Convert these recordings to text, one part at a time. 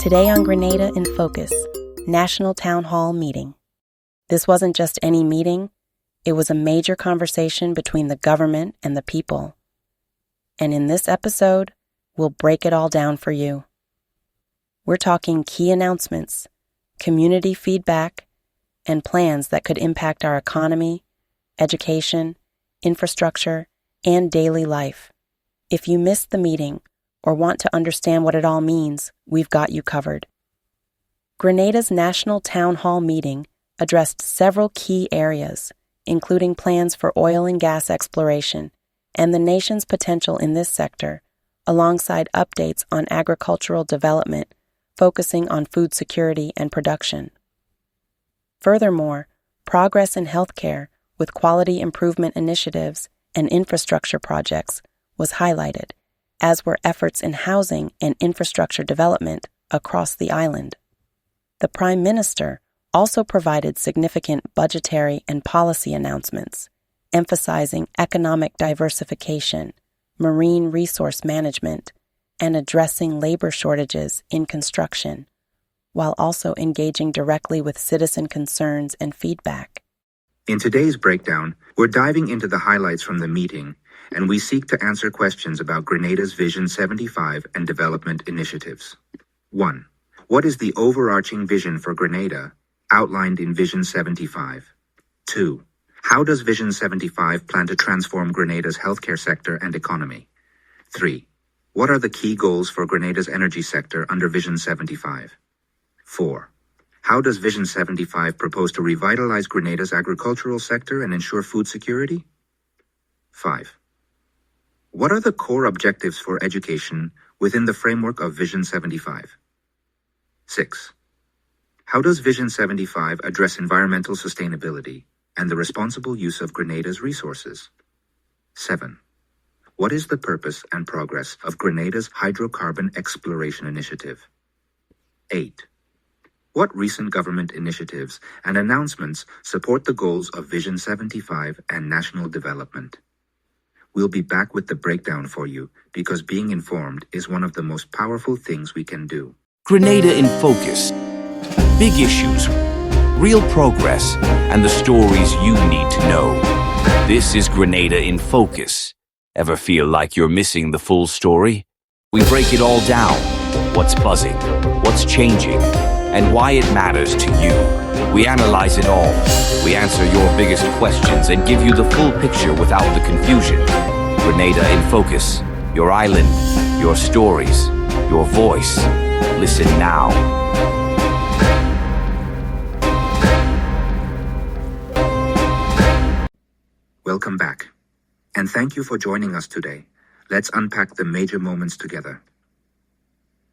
Today on Grenada in Focus, National Town Hall Meeting. This wasn't just any meeting, it was a major conversation between the government and the people. And in this episode, we'll break it all down for you. We're talking key announcements, community feedback, and plans that could impact our economy, education, infrastructure, and daily life. If you missed the meeting or want to understand what it all means, we've got you covered. Grenada's National Town Hall meeting addressed several key areas, including plans for oil and gas exploration and the nation's potential in this sector, alongside updates on agricultural development, focusing on food security and production. Furthermore, progress in healthcare with quality improvement initiatives and infrastructure projects was highlighted, as were efforts in housing and infrastructure development across the island. The Prime Minister also provided significant budgetary and policy announcements, emphasizing economic diversification, marine resource management, and addressing labor shortages in construction, while also engaging directly with citizen concerns and feedback. In today's breakdown, we're diving into the highlights from the meeting, and we seek to answer questions about Grenada's Vision 75 and development initiatives. 1. What is the overarching vision for Grenada, outlined in Vision 75? 2. How does Vision 75 plan to transform Grenada's healthcare sector and economy? 3. What are the key goals for Grenada's energy sector under Vision 75? 4. How does Vision 75 propose to revitalize Grenada's agricultural sector and ensure food security? 5. What are the core objectives for education within the framework of Vision 75? 6. How does Vision 75 address environmental sustainability and the responsible use of Grenada's resources? 7. What is the purpose and progress of Grenada's Hydrocarbon Exploration Initiative? 8. What recent government initiatives and announcements support the goals of Vision 75 and national development? We'll be back with the breakdown for you because being informed is one of the most powerful things we can do. Grenada in Focus. Big issues, real progress, and the stories you need to know. This is Grenada in Focus. Ever feel like you're missing the full story? We break it all down. What's buzzing, what's changing, and why it matters to you. We analyze it all. We answer your biggest questions and give you the full picture without the confusion. Grenada in Focus. Your island, your stories, your voice. Listen now. Welcome back, and thank you for joining us today. Let's unpack the major moments together.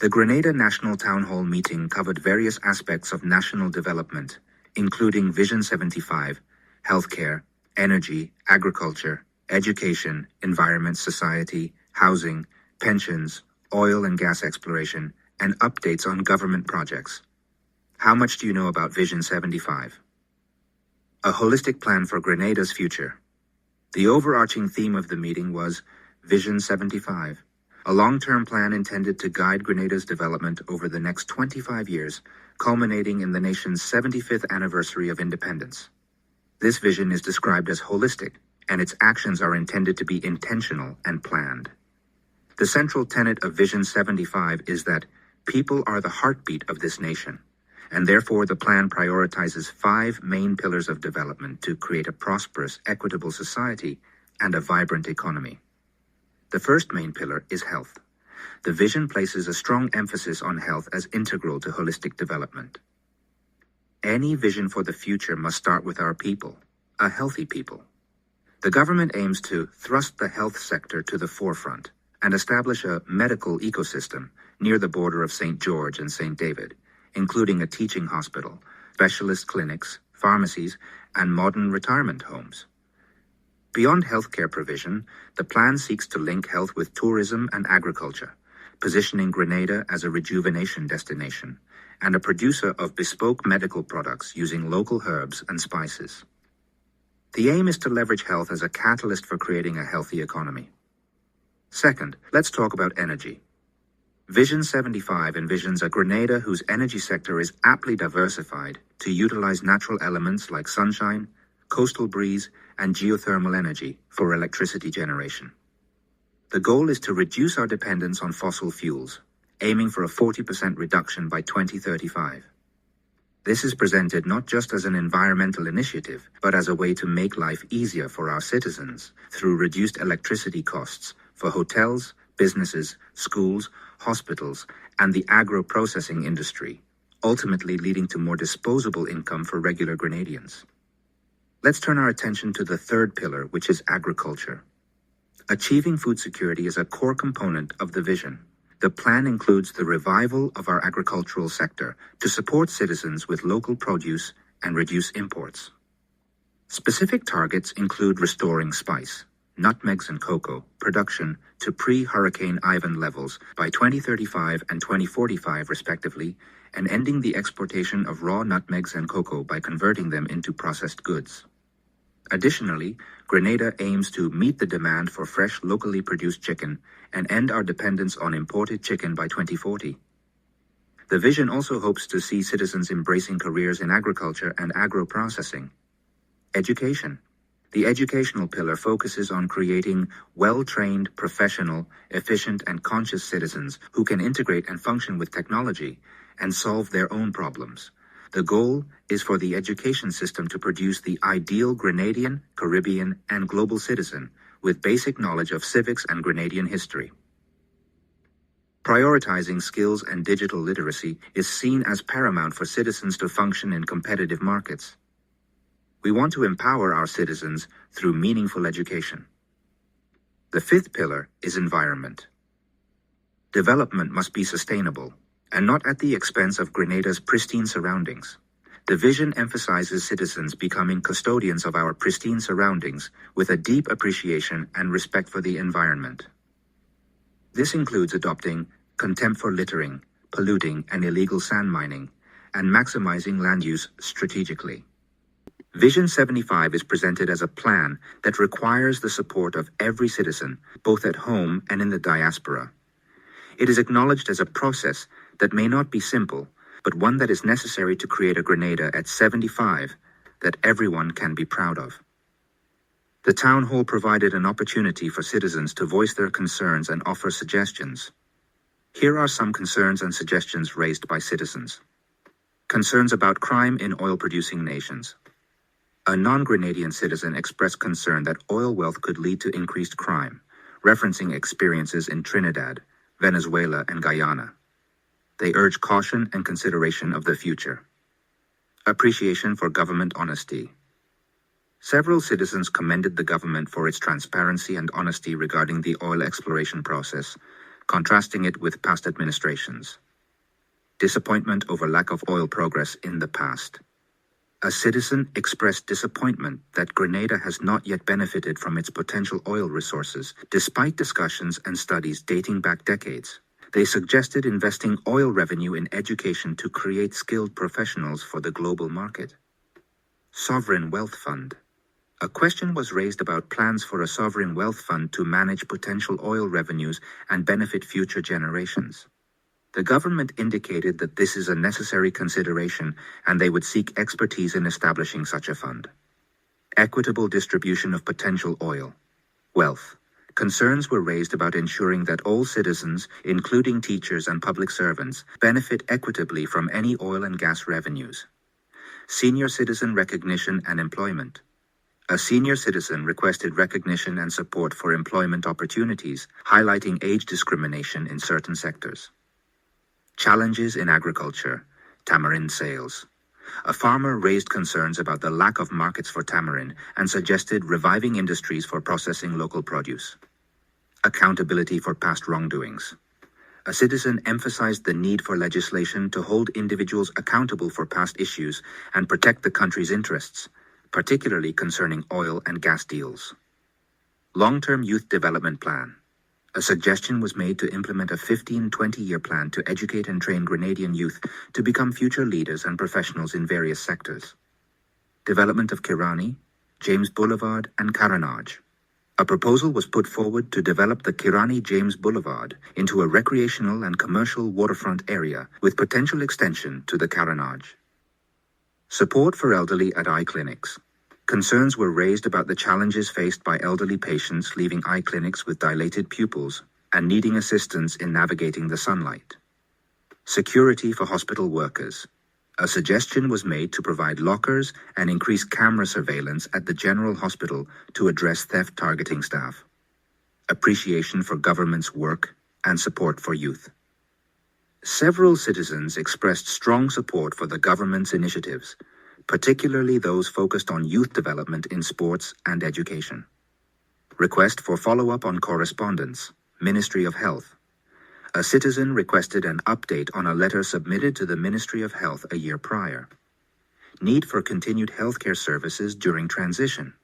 The Grenada National Town Hall meeting covered various aspects of national development, including Vision 75, healthcare, energy, agriculture, education, environment, society, housing, pensions, oil and gas exploration, and updates on government projects. How much do you know about Vision 75? A holistic plan for Grenada's future. The overarching theme of the meeting was Vision 75, a long-term plan intended to guide Grenada's development over the next 25 years, culminating in the nation's 75th anniversary of independence. This vision is described as holistic, and its actions are intended to be intentional and planned. The central tenet of Vision 75 is that people are the heartbeat of this nation, and therefore the plan prioritizes 5 main pillars of development to create a prosperous, equitable society and a vibrant economy. The first main pillar is health. The vision places a strong emphasis on health as integral to holistic development. Any vision for the future must start with our people, a healthy people. The government aims to thrust the health sector to the forefront and establish a medical ecosystem near the border of St. George and St. David, including a teaching hospital, specialist clinics, pharmacies, and modern retirement homes. Beyond healthcare provision, the plan seeks to link health with tourism and agriculture, positioning Grenada as a rejuvenation destination and a producer of bespoke medical products using local herbs and spices. The aim is to leverage health as a catalyst for creating a healthy economy. Second, let's talk about energy. Vision 75 envisions a Grenada whose energy sector is aptly diversified to utilize natural elements like sunshine, coastal breeze, and geothermal energy for electricity generation. The goal is to reduce our dependence on fossil fuels, aiming for a 40% reduction by 2035. This is presented not just as an environmental initiative, but as a way to make life easier for our citizens through reduced electricity costs for hotels, businesses, schools, hospitals, and the agro-processing industry, ultimately leading to more disposable income for regular Grenadians. Let's turn our attention to the third pillar, which is agriculture. Achieving food security is a core component of the vision. The plan includes the revival of our agricultural sector to support citizens with local produce and reduce imports. Specific targets include restoring spice, nutmegs and cocoa production to pre-Hurricane Ivan levels by 2035 and 2045 respectively, and ending the exportation of raw nutmegs and cocoa by converting them into processed goods. Additionally, Grenada aims to meet the demand for fresh locally produced chicken and end our dependence on imported chicken by 2040. The vision also hopes to see citizens embracing careers in agriculture and agro-processing. Education. The educational pillar focuses on creating well-trained, professional, efficient, and conscious citizens who can integrate and function with technology and solve their own problems. The goal is for the education system to produce the ideal Grenadian, Caribbean, and global citizen with basic knowledge of civics and Grenadian history. Prioritizing skills and digital literacy is seen as paramount for citizens to function in competitive markets. We want to empower our citizens through meaningful education. The fifth pillar is environment. Development must be sustainable, and not at the expense of Grenada's pristine surroundings. The vision emphasizes citizens becoming custodians of our pristine surroundings with a deep appreciation and respect for the environment. This includes adopting contempt for littering, polluting, and illegal sand mining, and maximizing land use strategically. Vision 75 is presented as a plan that requires the support of every citizen, both at home and in the diaspora. It is acknowledged as a process that may not be simple, but one that is necessary to create a Grenada at 75 that everyone can be proud of. The town hall provided an opportunity for citizens to voice their concerns and offer suggestions. Here are some concerns and suggestions raised by citizens. Concerns about crime in oil-producing nations. A non-Grenadian citizen expressed concern that oil wealth could lead to increased crime, referencing experiences in Trinidad, Venezuela, and Guyana. They urge caution and consideration of the future. Appreciation for government honesty. Several citizens commended the government for its transparency and honesty regarding the oil exploration process, contrasting it with past administrations. Disappointment over lack of oil progress in the past. A citizen expressed disappointment that Grenada has not yet benefited from its potential oil resources, despite discussions and studies dating back decades. They suggested investing oil revenue in education to create skilled professionals for the global market. Sovereign Wealth Fund. A question was raised about plans for a sovereign wealth fund to manage potential oil revenues and benefit future generations. The government indicated that this is a necessary consideration and they would seek expertise in establishing such a fund. Equitable distribution of potential oil wealth. Concerns were raised about ensuring that all citizens, including teachers and public servants, benefit equitably from any oil and gas revenues. Senior citizen recognition and employment. A senior citizen requested recognition and support for employment opportunities, highlighting age discrimination in certain sectors. Challenges in agriculture. Tamarind sales. A farmer raised concerns about the lack of markets for tamarind and suggested reviving industries for processing local produce. Accountability for past wrongdoings. A citizen emphasized the need for legislation to hold individuals accountable for past issues and protect the country's interests, particularly concerning oil and gas deals. Long-term youth development plan. A suggestion was made to implement a 15-20-year plan to educate and train Grenadian youth to become future leaders and professionals in various sectors. Development of Kirani, James Boulevard, and Carenage. A proposal was put forward to develop the Kirani James Boulevard into a recreational and commercial waterfront area with potential extension to the Carenage. Support for elderly at eye clinics. Concerns were raised about the challenges faced by elderly patients leaving eye clinics with dilated pupils and needing assistance in navigating the sunlight. Security for hospital workers. A suggestion was made to provide lockers and increase camera surveillance at the General Hospital to address theft targeting staff. Appreciation for government's work and support for youth. Several citizens expressed strong support for the government's initiatives, particularly those focused on youth development in sports and education. Request for follow-up on correspondence, Ministry of Health. A citizen requested an update on a letter submitted to the Ministry of Health a year prior. Need for continued healthcare services during transition.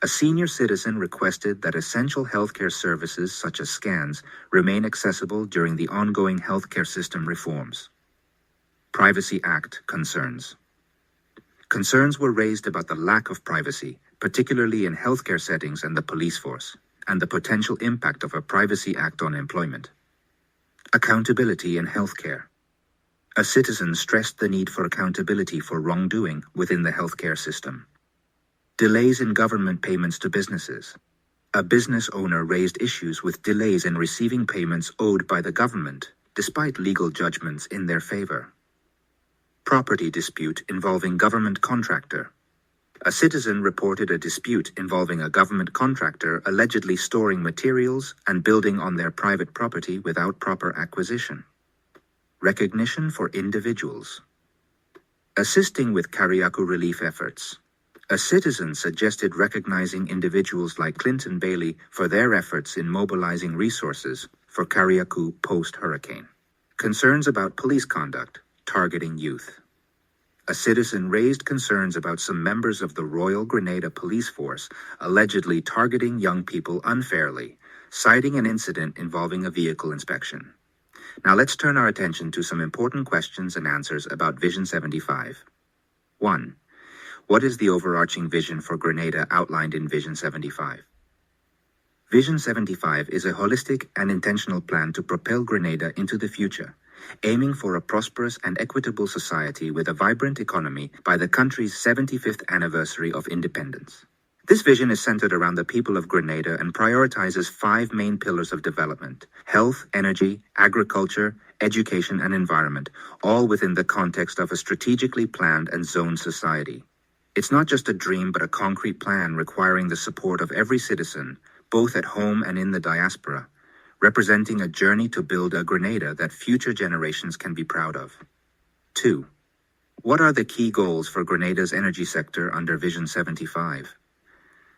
A senior citizen requested that essential healthcare services such as scans remain accessible during the ongoing healthcare system reforms. Privacy Act concerns. Concerns were raised about the lack of privacy, particularly in healthcare settings and the police force, and the potential impact of a Privacy Act on employment. Accountability in healthcare. A citizen stressed the need for accountability for wrongdoing within the healthcare system. Delays in government payments to businesses. A business owner raised issues with delays in receiving payments owed by the government, despite legal judgments in their favor. Property dispute involving government contractor. A citizen reported a dispute involving a government contractor allegedly storing materials and building on their private property without proper acquisition. Recognition for individuals. Assisting with Kariaku relief efforts. A citizen suggested recognizing individuals like Clinton Bailey for their efforts in mobilizing resources for Kariaku post-hurricane. Concerns about police conduct targeting youth. A citizen raised concerns about some members of the Royal Grenada Police Force allegedly targeting young people unfairly, citing an incident involving a vehicle inspection. Now let's turn our attention to some important questions and answers about Vision 75. 1. What is the overarching vision for Grenada outlined in Vision 75? Vision 75 is a holistic and intentional plan to propel Grenada into the future, aiming for a prosperous and equitable society with a vibrant economy by the country's 75th anniversary of independence. This vision is centered around the people of Grenada and prioritizes 5 main pillars of development: health, energy, agriculture, education, and environment, all within the context of a strategically planned and zoned society. It's not just a dream, but a concrete plan requiring the support of every citizen, both at home and in the diaspora, representing a journey to build a Grenada that future generations can be proud of. 2. What are the key goals for Grenada's energy sector under Vision 75?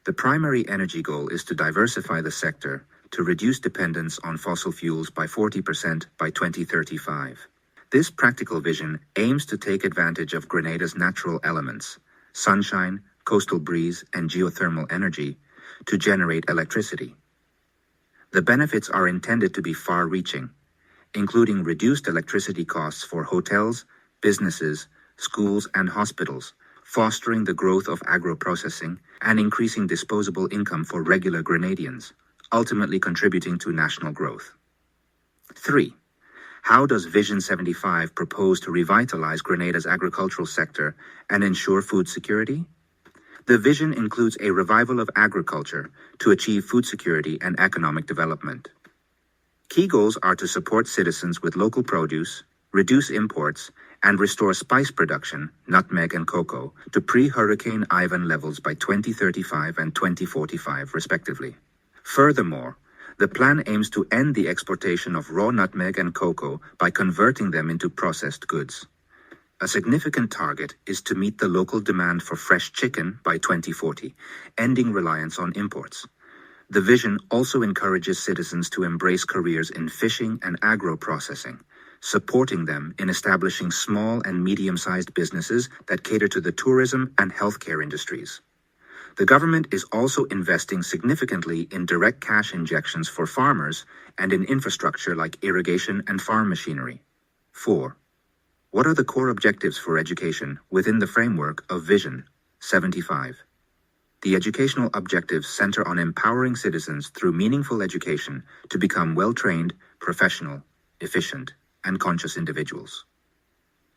The primary energy goal is to diversify the sector to reduce dependence on fossil fuels by 40% by 2035. This practical vision aims to take advantage of Grenada's natural elements, sunshine, coastal breeze, and geothermal energy, to generate electricity. The benefits are intended to be far-reaching, including reduced electricity costs for hotels, businesses, schools, and hospitals, fostering the growth of agro-processing and increasing disposable income for regular Grenadians, ultimately contributing to national growth. 3. How does Vision 75 propose to revitalize Grenada's agricultural sector and ensure food security? The vision includes a revival of agriculture to achieve food security and economic development. Key goals are to support citizens with local produce, reduce imports, and restore spice production, nutmeg and cocoa, to pre-Hurricane Ivan levels by 2035 and 2045, respectively. Furthermore, the plan aims to end the exportation of raw nutmeg and cocoa by converting them into processed goods. A significant target is to meet the local demand for fresh chicken by 2040, ending reliance on imports. The vision also encourages citizens to embrace careers in fishing and agro-processing, supporting them in establishing small and medium-sized businesses that cater to the tourism and healthcare industries. The government is also investing significantly in direct cash injections for farmers and in infrastructure like irrigation and farm machinery. 4. What are the core objectives for education within the framework of Vision 75? The educational objectives center on empowering citizens through meaningful education to become well-trained, professional, efficient, and conscious individuals.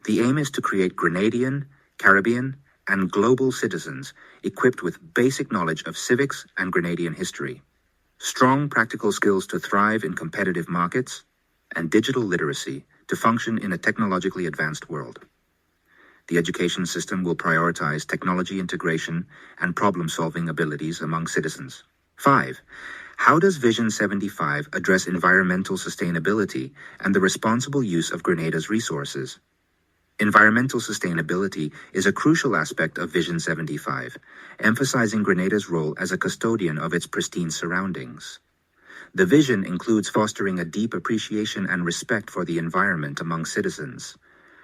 The aim is to create Grenadian, Caribbean, and global citizens equipped with basic knowledge of civics and Grenadian history, strong practical skills to thrive in competitive markets, and digital literacy to function in a technologically advanced world. The education system will prioritize technology integration and problem-solving abilities among citizens. 5. How does Vision 75 address environmental sustainability and the responsible use of Grenada's resources? Environmental sustainability is a crucial aspect of Vision 75, emphasizing Grenada's role as a custodian of its pristine surroundings. The vision includes fostering a deep appreciation and respect for the environment among citizens,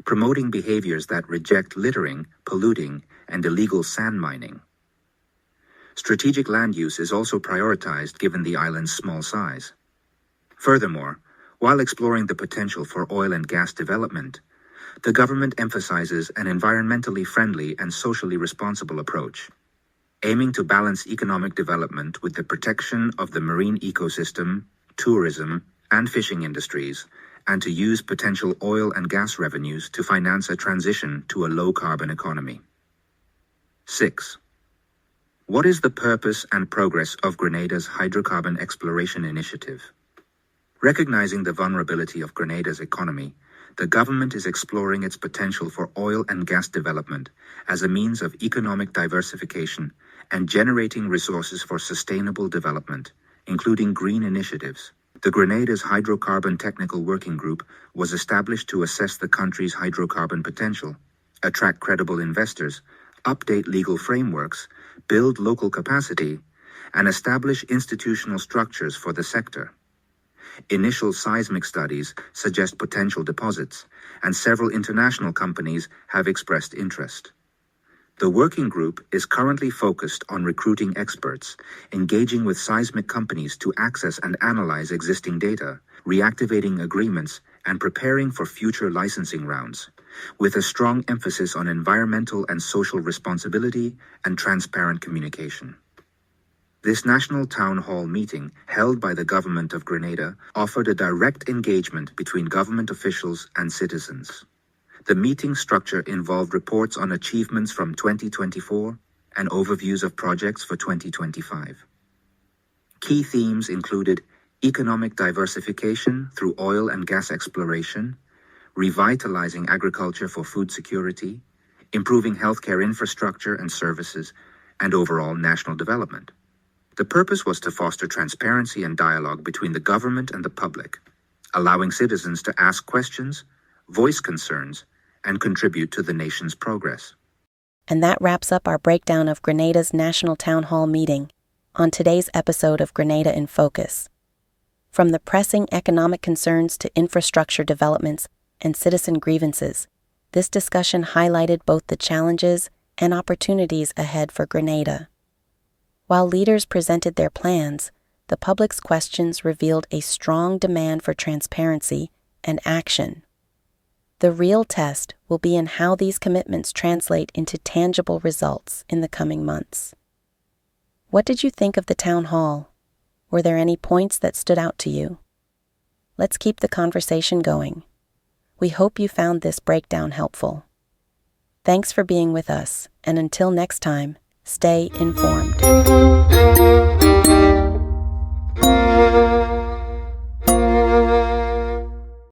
promoting behaviors that reject littering, polluting, and illegal sand mining. Strategic land use is also prioritized given the island's small size. Furthermore, while exploring the potential for oil and gas development, the government emphasizes an environmentally friendly and socially responsible approach, aiming to balance economic development with the protection of the marine ecosystem, tourism, and fishing industries, and to use potential oil and gas revenues to finance a transition to a low-carbon economy. 6. What is the purpose and progress of Grenada's Hydrocarbon Exploration Initiative? Recognizing the vulnerability of Grenada's economy, the government is exploring its potential for oil and gas development as a means of economic diversification and generating resources for sustainable development, including green initiatives. The Grenada's Hydrocarbon Technical Working Group was established to assess the country's hydrocarbon potential, attract credible investors, update legal frameworks, build local capacity, and establish institutional structures for the sector. Initial seismic studies suggest potential deposits, and several international companies have expressed interest. The working group is currently focused on recruiting experts, engaging with seismic companies to access and analyze existing data, reactivating agreements, and preparing for future licensing rounds, with a strong emphasis on environmental and social responsibility and transparent communication. This national town hall meeting, held by the government of Grenada, offered a direct engagement between government officials and citizens. The meeting structure involved reports on achievements from 2024 and overviews of projects for 2025. Key themes included economic diversification through oil and gas exploration, revitalizing agriculture for food security, improving healthcare infrastructure and services, and overall national development. The purpose was to foster transparency and dialogue between the government and the public, allowing citizens to ask questions, voice concerns, and contribute to the nation's progress. And that wraps up our breakdown of Grenada's National Town Hall meeting on today's episode of Grenada in Focus. From the pressing economic concerns to infrastructure developments and citizen grievances, this discussion highlighted both the challenges and opportunities ahead for Grenada. While leaders presented their plans, the public's questions revealed a strong demand for transparency and action. The real test will be in how these commitments translate into tangible results in the coming months. What did you think of the town hall? Were there any points that stood out to you? Let's keep the conversation going. We hope you found this breakdown helpful. Thanks for being with us, and until next time, stay informed.